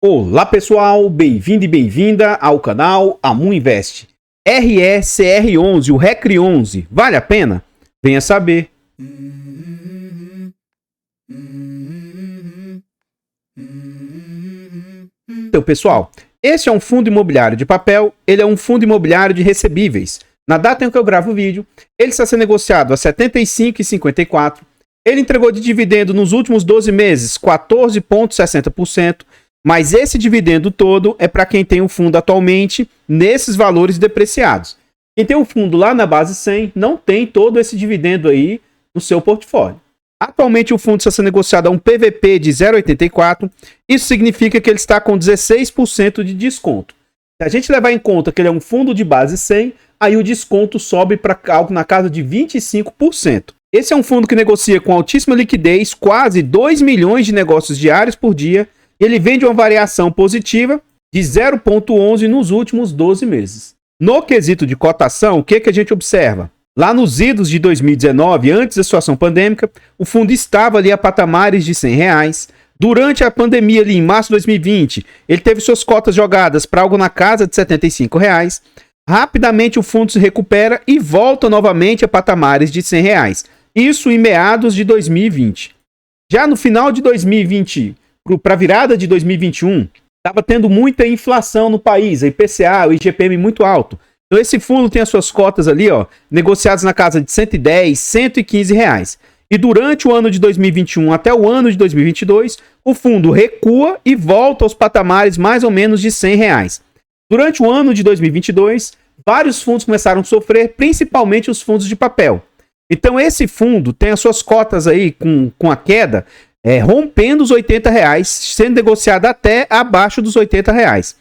Olá pessoal, bem-vindo e bem-vinda ao canal Amu Invest. RECR11, o RECR11, vale a pena? Venha saber. Então pessoal, esse é um fundo imobiliário de papel, ele é um fundo imobiliário de recebíveis. Na data em que eu gravo o vídeo, ele está sendo negociado a R$ 75,54. Ele entregou de dividendo nos últimos 12 meses 14,60%. Mas esse dividendo todo é para quem tem o fundo atualmente nesses valores depreciados. Quem tem o fundo lá na base 100 não tem todo esse dividendo aí no seu portfólio. Atualmente o fundo está sendo negociado a um PVP de 0,84. Isso significa que ele está com 16% de desconto. Se a gente levar em conta que ele é um fundo de base 100, aí o desconto sobe para algo na casa de 25%. Esse é um fundo que negocia com altíssima liquidez, quase 2 milhões de negócios diários por dia. Ele vem de uma variação positiva de 0,11 nos últimos 12 meses. No quesito de cotação, o que a gente observa? Lá nos idos de 2019, antes da situação pandêmica, o fundo estava ali a patamares de R$100. Durante a pandemia, ali em março de 2020, ele teve suas cotas jogadas para algo na casa de R$75. Rapidamente o fundo se recupera e volta novamente a patamares de R$100. Isso em meados de 2020. Já no final de 2020... para a virada de 2021, estava tendo muita inflação no país, a IPCA, o IGPM muito alto. Então esse fundo tem as suas cotas ali, ó, negociadas na casa de R$110, R$115. E durante o ano de 2021 até o ano de 2022, o fundo recua e volta aos patamares mais ou menos de R$100. Durante o ano de 2022, vários fundos começaram a sofrer, principalmente os fundos de papel. Então esse fundo tem as suas cotas aí com a queda, rompendo os R$80, sendo negociado até abaixo dos R$80.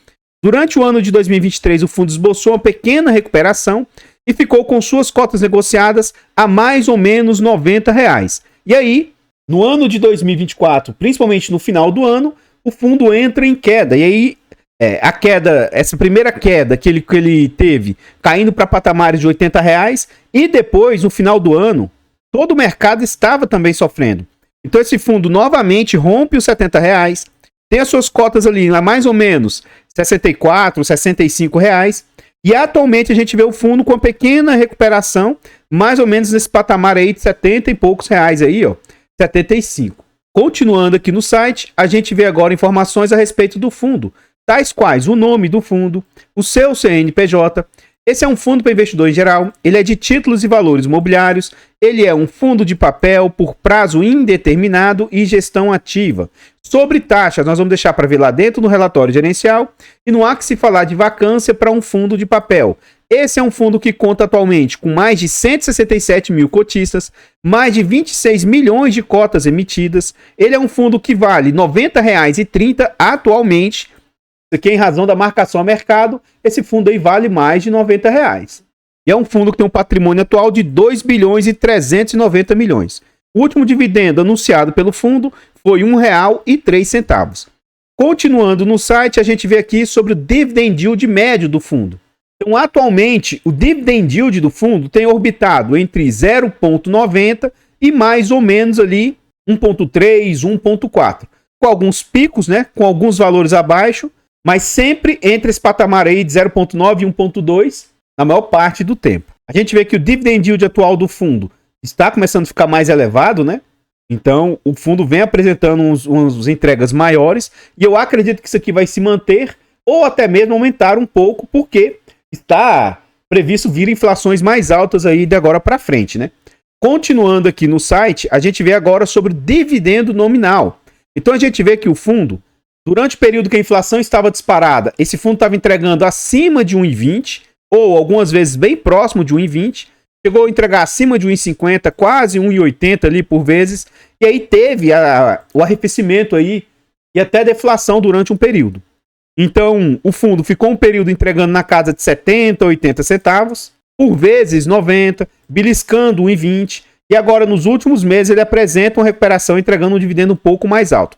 Durante o ano de 2023, o fundo esboçou uma pequena recuperação e ficou com suas cotas negociadas a mais ou menos R$90. E aí, no ano de 2024, principalmente no final do ano, o fundo entra em queda. E aí, a queda, essa primeira queda que ele teve, caindo para patamares de R$80, e depois, no final do ano, todo o mercado estava também sofrendo. Então esse fundo novamente rompe os R$70, tem as suas cotas ali a mais ou menos R$64, R$65, e atualmente a gente vê o fundo com uma pequena recuperação, mais ou menos nesse patamar aí de 70 e poucos reais aí, ó, 75. Continuando aqui no site, a gente vê agora informações a respeito do fundo, tais quais o nome do fundo, o seu CNPJ. Esse é um fundo para investidor em geral, ele é de títulos e valores imobiliários, ele é um fundo de papel por prazo indeterminado e gestão ativa. Sobre taxas, nós vamos deixar para ver lá dentro no relatório gerencial, e não há que se falar de vacância para um fundo de papel. Esse é um fundo que conta atualmente com mais de 167 mil cotistas, mais de 26 milhões de cotas emitidas. Ele é um fundo que vale R$ 90,30 atualmente. Que em razão da marcação a mercado, esse fundo aí vale mais de R$ 90. E é um fundo que tem um patrimônio atual de 2 bilhões e 390 milhões. O último dividendo anunciado pelo fundo foi R$ 1,03. Continuando no site, a gente vê aqui sobre o dividend yield médio do fundo. Então, atualmente, o dividend yield do fundo tem orbitado entre 0,90 e mais ou menos ali 1,3, 1,4. Com alguns picos, né? Com alguns valores abaixo, mas sempre entre esse patamar aí de 0,9 e 1,2 na maior parte do tempo. A gente vê que o dividend yield atual do fundo está começando a ficar mais elevado, né? Então, o fundo vem apresentando umas entregas maiores e eu acredito que isso aqui vai se manter ou até mesmo aumentar um pouco, porque está previsto vir inflações mais altas aí de agora para frente, né? Continuando aqui no site, a gente vê agora sobre o dividendo nominal. Então, a gente vê que o fundo, durante o período que a inflação estava disparada, esse fundo estava entregando acima de 1,20 ou algumas vezes bem próximo de 1,20. Chegou a entregar acima de 1,50, quase 1,80 ali por vezes. E aí teve o arrefecimento aí e até deflação durante um período. Então, o fundo ficou um período entregando na casa de 70, 80 centavos, por vezes 90, beliscando 1,20. E agora, nos últimos meses, ele apresenta uma recuperação entregando um dividendo um pouco mais alto.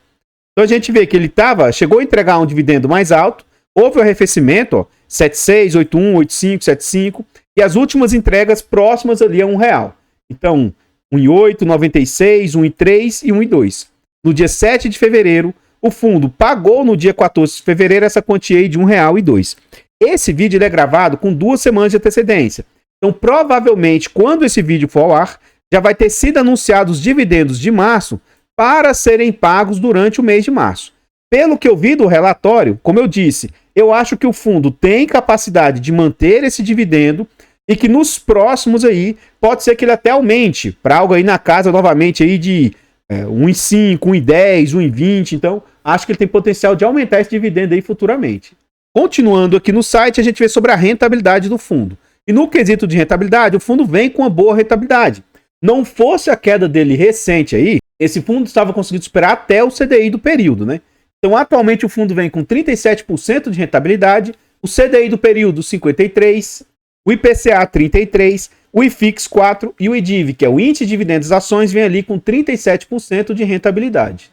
Então a gente vê que ele chegou a entregar um dividendo mais alto, houve um arrefecimento, ó, 7,6, 8,1, 8,5, 7,5, e as últimas entregas próximas ali a R$1. Então, 1,8, 96, 1,3 e 1,2. No dia 7 de fevereiro, o fundo pagou no dia 14 de fevereiro essa quantia aí de R$1,02. Esse vídeo ele é gravado com 2 semanas de antecedência. Então, provavelmente, quando esse vídeo for ao ar, já vai ter sido anunciados os dividendos de março para serem pagos durante o mês de março. Pelo que eu vi do relatório, como eu disse, eu acho que o fundo tem capacidade de manter esse dividendo e que nos próximos aí, pode ser que ele até aumente para algo aí na casa novamente aí de 1,5, 1,10, 1,20. Então, acho que ele tem potencial de aumentar esse dividendo aí futuramente. Continuando aqui no site, a gente vê sobre a rentabilidade do fundo. E no quesito de rentabilidade, o fundo vem com uma boa rentabilidade. Não fosse a queda dele recente aí, esse fundo estava conseguindo superar até o CDI do período, né? Então, atualmente o fundo vem com 37% de rentabilidade, o CDI do período 53%, o IPCA 33%, o IFIX 4% e o IDIV, que é o Índice de Dividendos das Ações, vem ali com 37% de rentabilidade.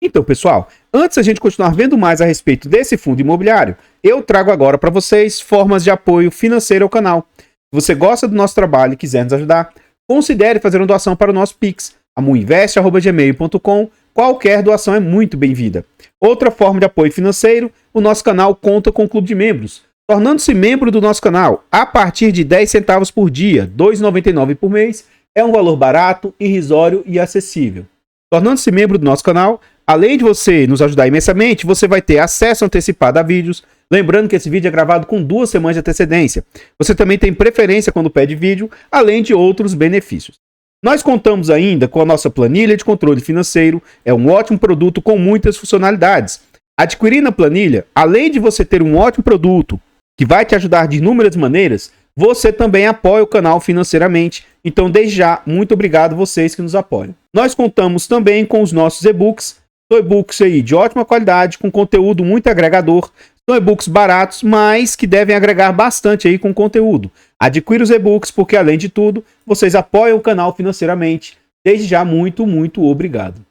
Então, pessoal, antes da gente continuar vendo mais a respeito desse fundo imobiliário, eu trago agora para vocês formas de apoio financeiro ao canal. Se você gosta do nosso trabalho e quiser nos ajudar, considere fazer uma doação para o nosso Pix, amuinvest@gmail.com. Qualquer doação é muito bem-vinda. Outra forma de apoio financeiro, o nosso canal conta com o clube de membros. Tornando-se membro do nosso canal a partir de 10 centavos por dia, R$ 2,99 por mês, é um valor barato, irrisório e acessível. Tornando-se membro do nosso canal, além de você nos ajudar imensamente, você vai ter acesso antecipado a vídeos. Lembrando que esse vídeo é gravado com 2 semanas de antecedência. Você também tem preferência quando pede vídeo, além de outros benefícios. Nós contamos ainda com a nossa planilha de controle financeiro. É um ótimo produto com muitas funcionalidades. Adquirindo a planilha, além de você ter um ótimo produto que vai te ajudar de inúmeras maneiras, você também apoia o canal financeiramente. Então, desde já, muito obrigado vocês que nos apoiam. Nós contamos também com os nossos e-books. São e-books aí de ótima qualidade, com conteúdo muito agregador. São e-books baratos, mas que devem agregar bastante aí com conteúdo. Adquira os e-books porque, além de tudo, vocês apoiam o canal financeiramente. Desde já, muito, muito obrigado.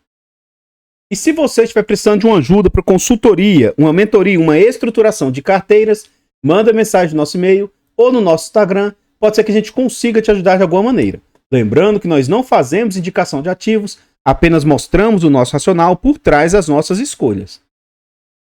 E se você estiver precisando de uma ajuda para consultoria, uma mentoria, uma estruturação de carteiras, manda mensagem no nosso e-mail ou no nosso Instagram. Pode ser que a gente consiga te ajudar de alguma maneira. Lembrando que nós não fazemos indicação de ativos, apenas mostramos o nosso racional por trás das nossas escolhas.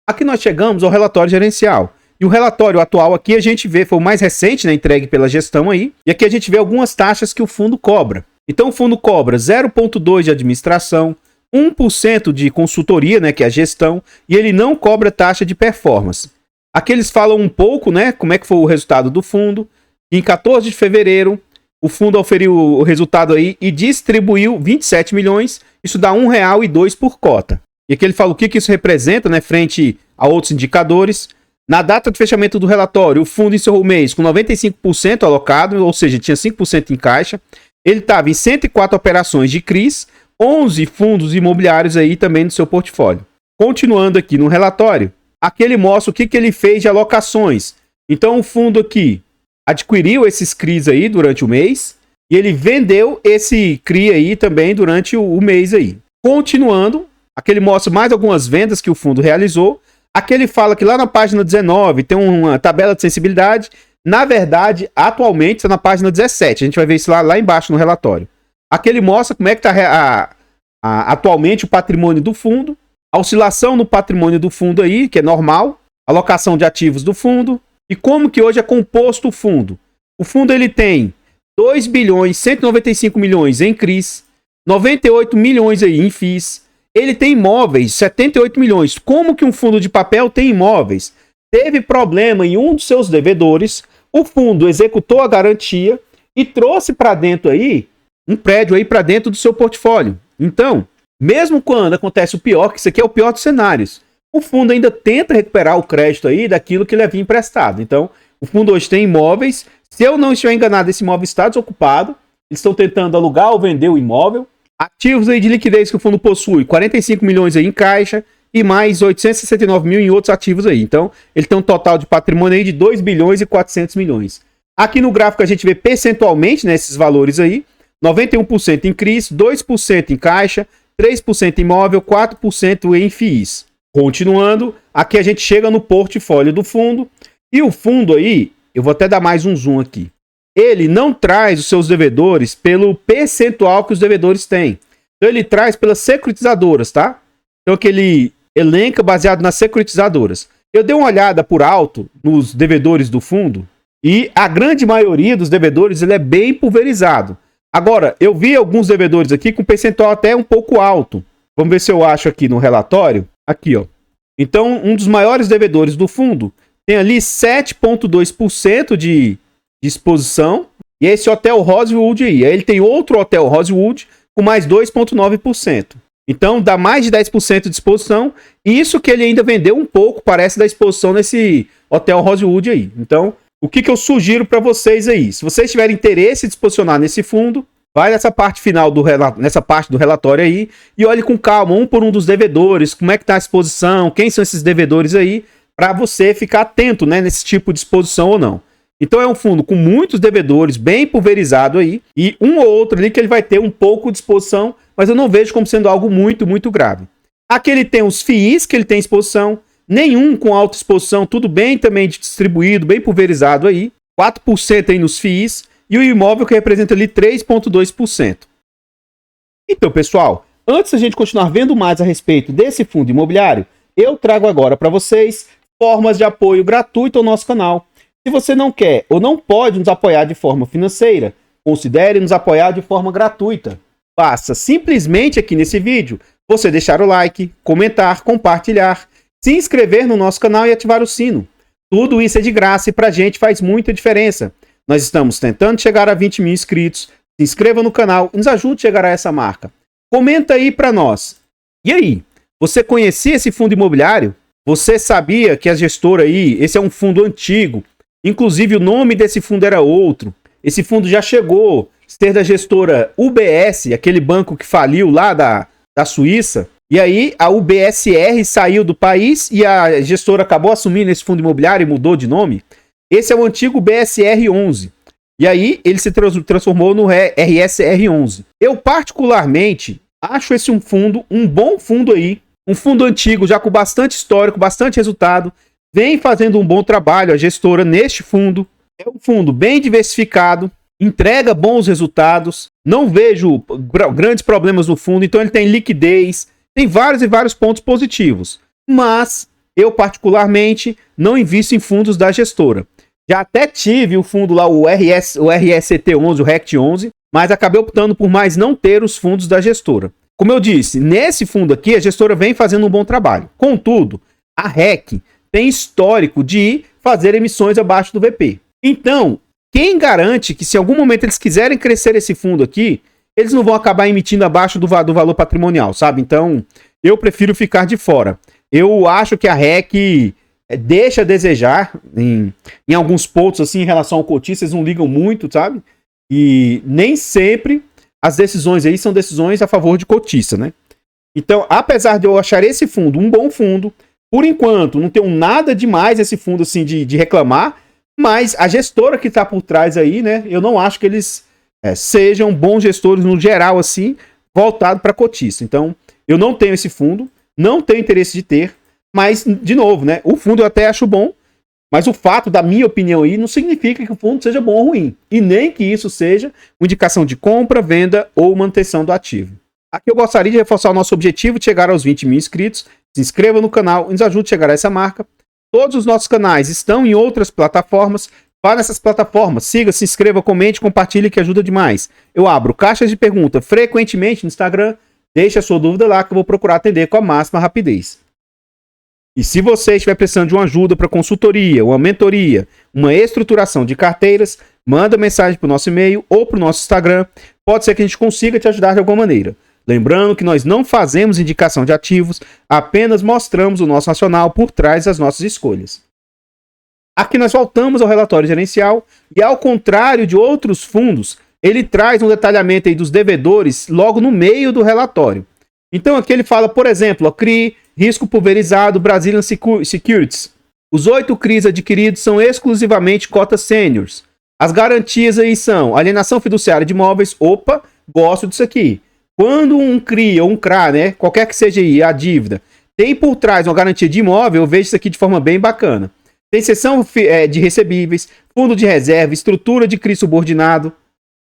Aqui nós chegamos ao relatório gerencial. E o relatório atual aqui a gente vê, foi o mais recente, né, entregue pela gestão aí. E aqui a gente vê algumas taxas que o fundo cobra. Então o fundo cobra 0,2% de administração, 1% de consultoria, né, que é a gestão, e ele não cobra taxa de performance. Aqui eles falam um pouco, né, como é que foi o resultado do fundo. Em 14 de fevereiro, o fundo oferiu o resultado aí e distribuiu 27 milhões, isso dá R$ 1,02 por cota. E aqui ele fala o que isso representa, né, frente a outros indicadores. Na data de fechamento do relatório, o fundo encerrou o mês com 95% alocado, ou seja, tinha 5% em caixa. Ele estava em 104 operações de CRIs, 11 fundos imobiliários aí também no seu portfólio. Continuando aqui no relatório, aqui ele mostra o que ele fez de alocações. Então o fundo aqui adquiriu esses CRIs aí durante o mês e ele vendeu esse CRI aí também durante o mês aí. Continuando, aqui ele mostra mais algumas vendas que o fundo realizou. Aqui ele fala que lá na página 19 tem uma tabela de sensibilidade. Na verdade, atualmente está na página 17. A gente vai ver isso lá embaixo no relatório. Aqui ele mostra como é que está atualmente o patrimônio do fundo, a oscilação no patrimônio do fundo aí, que é normal, alocação de ativos do fundo, e como que hoje é composto o fundo. O fundo ele tem 2 bilhões 195 milhões em CRIs, 98 milhões aí em FIIs, ele tem imóveis, 78 milhões. Como que um fundo de papel tem imóveis? Teve problema em um dos seus devedores, o fundo executou a garantia e trouxe para dentro aí um prédio aí para dentro do seu portfólio. Então, mesmo quando acontece o pior, que isso aqui é o pior dos cenários, o fundo ainda tenta recuperar o crédito aí daquilo que ele havia emprestado. Então, o fundo hoje tem imóveis. Se eu não estiver enganado, esse imóvel está desocupado. Eles estão tentando alugar ou vender o imóvel. Ativos aí de liquidez que o fundo possui, 45 milhões aí em caixa e mais 869 mil em outros ativos aí. Então, ele tem um total de patrimônio aí de 2 bilhões e 400 milhões. Aqui no gráfico a gente vê percentualmente, né, esses valores aí. 91% em CRIs, 2% em caixa, 3% em imóvel, 4% em FIIs. Continuando, aqui a gente chega no portfólio do fundo. E o fundo aí, eu vou até dar mais um zoom aqui. Ele não traz os seus devedores pelo percentual que os devedores têm. Então ele traz pelas securitizadoras, tá? Então que ele elenca baseado nas securitizadoras. Eu dei uma olhada por alto nos devedores do fundo e a grande maioria dos devedores ele é bem pulverizado. Agora, eu vi alguns devedores aqui com percentual até um pouco alto. Vamos ver se eu acho aqui no relatório. Aqui, ó. Então, um dos maiores devedores do fundo tem ali 7,2% de exposição. E esse hotel Rosewood aí. Aí ele tem outro hotel Rosewood com mais 2,9%. Então, dá mais de 10% de exposição. Isso que ele ainda vendeu um pouco, parece, da exposição nesse hotel Rosewood aí. Então, o que eu sugiro para vocês aí? Se vocês tiverem interesse de se posicionar nesse fundo, vai nessa parte final nessa parte do relatório aí e olhe com calma, um por um dos devedores, como é que tá a exposição, quem são esses devedores aí, para você ficar atento, né, nesse tipo de exposição ou não. Então é um fundo com muitos devedores, bem pulverizado aí, e um ou outro ali que ele vai ter um pouco de exposição, mas eu não vejo como sendo algo muito, muito grave. Aqui ele tem os FIIs que ele tem exposição, nenhum com alta exposição, tudo bem também distribuído, bem pulverizado aí, 4% aí nos FIIs, e o imóvel que representa ali 3,2%. Então, pessoal, antes da gente continuar vendo mais a respeito desse fundo imobiliário, eu trago agora para vocês formas de apoio gratuito ao nosso canal. Se você não quer ou não pode nos apoiar de forma financeira, considere nos apoiar de forma gratuita. Basta simplesmente aqui nesse vídeo você deixar o like, comentar, compartilhar, se inscrever no nosso canal e ativar o sino. Tudo isso é de graça e pra gente faz muita diferença. Nós estamos tentando chegar a 20 mil inscritos. Se inscreva no canal e nos ajude a chegar a essa marca. Comenta aí pra nós. E aí, você conhecia esse fundo imobiliário? Você sabia que a gestora aí, esse é um fundo antigo. Inclusive o nome desse fundo era outro. Esse fundo já chegou a ser da gestora UBS, aquele banco que faliu lá da Suíça. E aí a UBSR saiu do país e a gestora acabou assumindo esse fundo imobiliário e mudou de nome. Esse é o antigo BSR11. E aí ele se transformou no RSR11. Eu particularmente acho esse um bom fundo aí. Um fundo antigo, já com bastante histórico, bastante resultado. Vem fazendo um bom trabalho a gestora neste fundo. É um fundo bem diversificado. Entrega bons resultados. Não vejo grandes problemas no fundo. Então ele tem liquidez. Tem vários e vários pontos positivos. Mas eu particularmente não invisto em fundos da gestora. Já até tive o fundo lá, o RST11, o RECT11, mas acabei optando por mais não ter os fundos da gestora. Como eu disse, nesse fundo aqui a gestora vem fazendo um bom trabalho. Contudo, a REC tem histórico de fazer emissões abaixo do VP. Então, quem garante que se em algum momento eles quiserem crescer esse fundo aqui, eles não vão acabar emitindo abaixo do valor patrimonial, sabe? Então, eu prefiro ficar de fora. Eu acho que a REC deixa a desejar em alguns pontos, assim, em relação ao cotista, eles não ligam muito, sabe? E nem sempre as decisões aí são decisões a favor de cotista, né? Então, apesar de eu achar esse fundo um bom fundo, por enquanto, não tenho nada demais esse fundo, assim, de reclamar, mas a gestora que tá por trás aí, né? Eu não acho que eles sejam bons gestores no geral, assim, voltado para cotista. Então, eu não tenho esse fundo, não tenho interesse de ter, mas, de novo, né? O fundo eu até acho bom, mas o fato da minha opinião aí não significa que o fundo seja bom ou ruim. E nem que isso seja uma indicação de compra, venda ou manutenção do ativo. Aqui eu gostaria de reforçar o nosso objetivo de chegar aos 20 mil inscritos. Se inscreva no canal e nos ajude a chegar a essa marca. Todos os nossos canais estão em outras plataformas. Vá nessas plataformas, siga, se inscreva, comente, compartilhe que ajuda demais. Eu abro caixas de pergunta frequentemente no Instagram. Deixe a sua dúvida lá que eu vou procurar atender com a máxima rapidez. E se você estiver precisando de uma ajuda para consultoria, uma mentoria, uma estruturação de carteiras, manda mensagem para o nosso e-mail ou para o nosso Instagram. Pode ser que a gente consiga te ajudar de alguma maneira. Lembrando que nós não fazemos indicação de ativos, apenas mostramos o nosso racional por trás das nossas escolhas. Aqui nós voltamos ao relatório gerencial e, ao contrário de outros fundos, ele traz um detalhamento aí dos devedores logo no meio do relatório. Então aqui ele fala, por exemplo, CRI, risco pulverizado, Brazilian Securities. Os 8 CRIs adquiridos são exclusivamente cotas seniors. As garantias aí são alienação fiduciária de imóveis. Opa, gosto disso aqui. Quando um CRI ou um CRA, né, qualquer que seja aí a dívida, tem por trás uma garantia de imóvel, eu vejo isso aqui de forma bem bacana. Tem cessão de recebíveis, fundo de reserva, estrutura de CRI subordinado,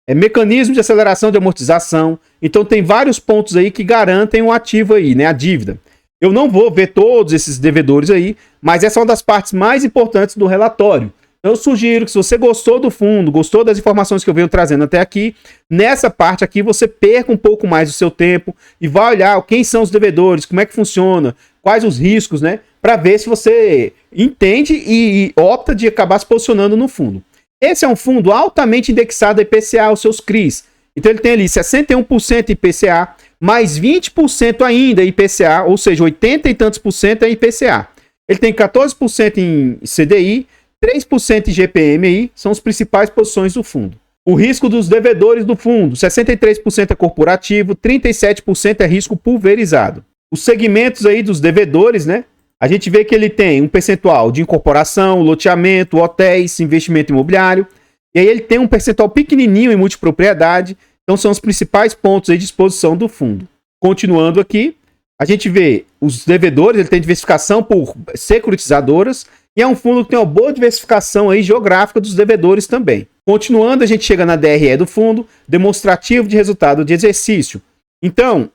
mecanismo de aceleração de amortização. Então tem vários pontos aí que garantem o ativo aí, né, a dívida. Eu não vou ver todos esses devedores aí, mas essa é uma das partes mais importantes do relatório. Eu sugiro que se você gostou do fundo, gostou das informações que eu venho trazendo até aqui, nessa parte aqui você perca um pouco mais do seu tempo e vai olhar quem são os devedores, como é que funciona, quais os riscos, né? Para ver se você entende e opta de acabar se posicionando no fundo. Esse é um fundo altamente indexado a IPCA, aos seus CRIs. Então ele tem ali 61% IPCA, mais 20% ainda IPCA, ou seja, 80 e tantos por cento é IPCA. Ele tem 14% em CDI, 3% em GPMI, são as principais posições do fundo. O risco dos devedores do fundo, 63% é corporativo, 37% é risco pulverizado. Os segmentos aí dos devedores, né? A gente vê que ele tem um percentual de incorporação, loteamento, hotéis, investimento imobiliário. E aí ele tem um percentual pequenininho em multipropriedade. Então são os principais pontos aí de exposição do fundo. Continuando aqui, a gente vê os devedores, ele tem diversificação por securitizadoras. E é um fundo que tem uma boa diversificação aí geográfica dos devedores também. Continuando, a gente chega na DRE do fundo, demonstrativo de resultado de exercício. Então,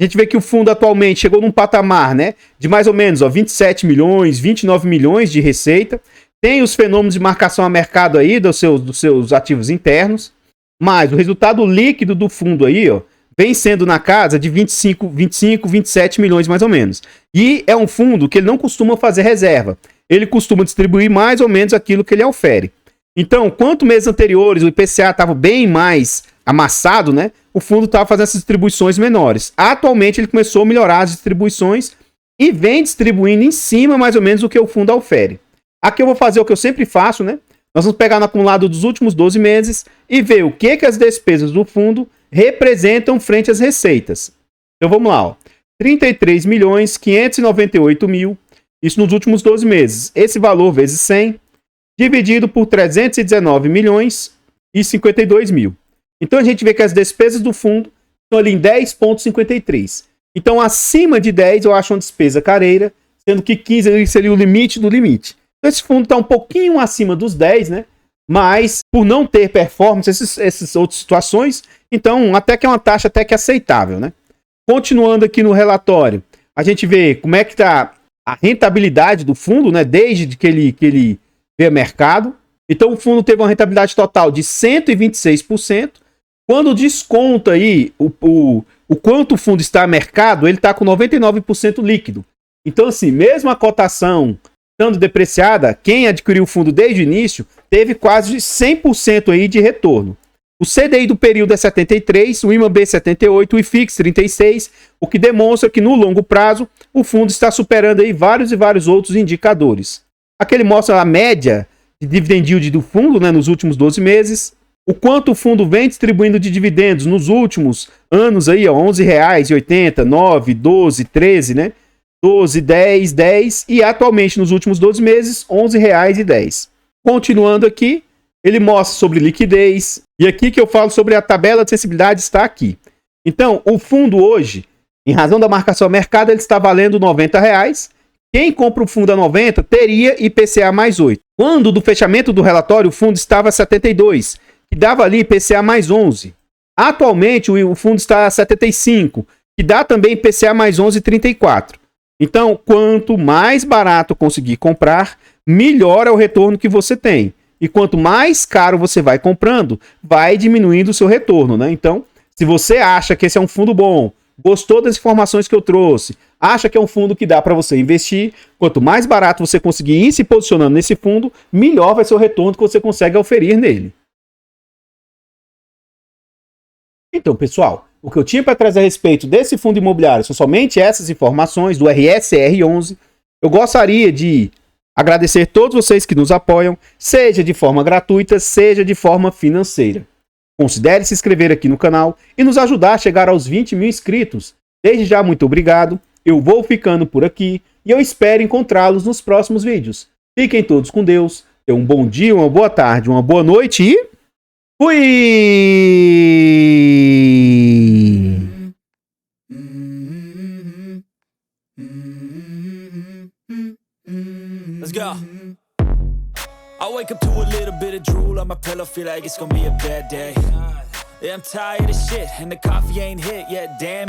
a gente vê que o fundo atualmente chegou num patamar, né, de mais ou menos 27 milhões, 29 milhões de receita. Tem os fenômenos de marcação a mercado aí dos seus ativos internos. Mas o resultado líquido do fundo aí, ó, vem sendo na casa de 25, 27 milhões mais ou menos. E é um fundo que ele não costuma fazer reserva. Ele costuma distribuir mais ou menos aquilo que ele ofere. Então, quanto meses anteriores o IPCA estava bem mais amassado, né? O fundo estava fazendo essas distribuições menores. Atualmente ele começou a melhorar as distribuições e vem distribuindo em cima mais ou menos o que o fundo ofere. Aqui eu vou fazer o que eu sempre faço, né? Nós vamos pegar no acumulado dos últimos 12 meses e ver o que as despesas do fundo representam frente às receitas. Então vamos lá, ó. 33 milhões 598 mil. Isso nos últimos 12 meses. Esse valor vezes 100, dividido por 319 milhões e 52 mil. Então a gente vê que as despesas do fundo estão ali em 10,53. Então acima de 10 eu acho uma despesa careira, sendo que 15 seria o limite do limite. Então esse fundo está um pouquinho acima dos 10, né? Mas por não ter performance, essas outras situações, então até que é uma taxa até que aceitável, né? Continuando aqui no relatório, a gente vê como é que está a rentabilidade do fundo, né, desde que ele veio a mercado. Então o fundo teve uma rentabilidade total de 126%. Quando desconta aí o quanto o fundo está a mercado, ele está com 99% líquido. Então assim, mesmo a cotação estando depreciada, quem adquiriu o fundo desde o início teve quase 100% aí de retorno. O CDI do período é 73, o IMAB 78, o IFIX 36, o que demonstra que no longo prazo o fundo está superando aí vários e vários outros indicadores. Aqui ele mostra a média de dividend yield do fundo, né, nos últimos 12 meses, o quanto o fundo vem distribuindo de dividendos nos últimos anos aí, ó, R$11,80, 9, 12, 13, né? 12, 10, 10 e atualmente nos últimos 12 meses R$11,10. Continuando aqui, ele mostra sobre liquidez. E aqui que eu falo sobre a tabela de sensibilidade está aqui. Então, o fundo hoje, em razão da marcação a mercado, ele está valendo R$90. Quem compra o fundo a 90 teria IPCA mais 8. Quando do fechamento do relatório, o fundo estava a 72, que dava ali IPCA mais 11. Atualmente, o fundo está a 75, que dá também IPCA mais 11,34. Então, quanto mais barato conseguir comprar, melhor é o retorno que você tem. E quanto mais caro você vai comprando, vai diminuindo o seu retorno, né? Então, se você acha que esse é um fundo bom, gostou das informações que eu trouxe, acha que é um fundo que dá para você investir, quanto mais barato você conseguir ir se posicionando nesse fundo, melhor vai ser o retorno que você consegue oferir nele. Então, pessoal, o que eu tinha para trazer a respeito desse fundo imobiliário são somente essas informações do RSR11. Eu gostaria de agradecer a todos vocês que nos apoiam, seja de forma gratuita, seja de forma financeira. Considere se inscrever aqui no canal e nos ajudar a chegar aos 20 mil inscritos. Desde já, muito obrigado. Eu vou ficando por aqui e eu espero encontrá-los nos próximos vídeos. Fiquem todos com Deus. Tenham um bom dia, uma boa tarde, uma boa noite e... fui! Let's go. I wake up to a little bit of drool on my pillow, feel like it's gonna be a bad day. Yeah, I'm tired of shit and the coffee ain't hit yet, damn.